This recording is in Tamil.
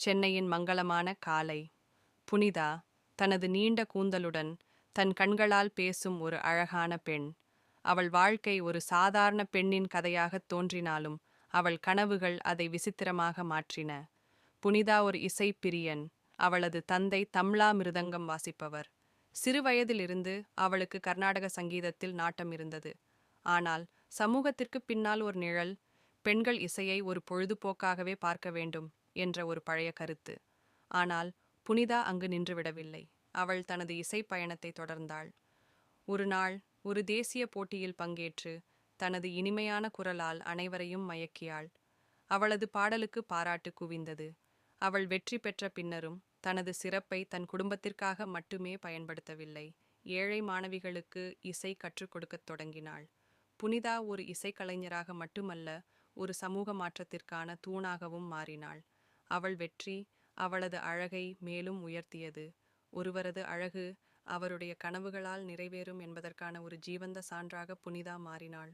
சென்னையின் மங்களமான காலை. புனிதா தனது நீண்ட கூந்தலுடன் தன் கண்களால் பேசும் ஒரு அழகான பெண். அவள் வாழ்க்கை ஒரு சாதாரண பெண்ணின் கதையாகத் தோன்றினாலும் அவள் கனவுகள் அதை விசித்திரமாக மாற்றின. புனிதா ஒரு இசைப்பிரியன். அவளது தந்தை தம்லா மிருதங்கம் வாசிப்பவர். சிறுவயதிலிருந்து அவளுக்கு கர்நாடக சங்கீதத்தில் நாட்டம் இருந்தது. ஆனால் சமூகத்திற்கு பின்னால் ஒரு நிழல், பெண்கள் இசையை ஒரு பொழுதுபோக்காகவே பார்க்க வேண்டும் என்ற ஒரு பழைய கருத்து. ஆனால் புனிதா அங்கு நின்றுவிடவில்லை. அவள் தனது இசை பயணத்தை தொடர்ந்தாள். ஒரு நாள் ஒரு தேசிய போட்டியில் பங்கேற்று தனது இனிமையான குரலால் அனைவரையும் மயக்கியாள். அவளது பாடலுக்கு பாராட்டு குவிந்தது. அவள் வெற்றி பெற்ற பின்னரும் தனது சிறப்பை தன் குடும்பத்திற்காக மட்டுமே பயன்படுத்தவில்லை, ஏழை மாணவிகளுக்கு இசை கற்றுக் கொடுக்கத் தொடங்கினாள். புனிதா ஒரு இசைக்கலைஞராக மட்டுமல்ல, ஒரு சமூக மாற்றத்திற்கான தூணாகவும் மாறினாள். அவள் வெற்றி அவளது அழகை மேலும் உயர்த்தியது. ஒருவரது அழகு அவருடைய கனவுகளால் நிறைவேறும் என்பதற்கான ஒரு ஜீவந்த சான்றாக புனிதா மாறினாள்.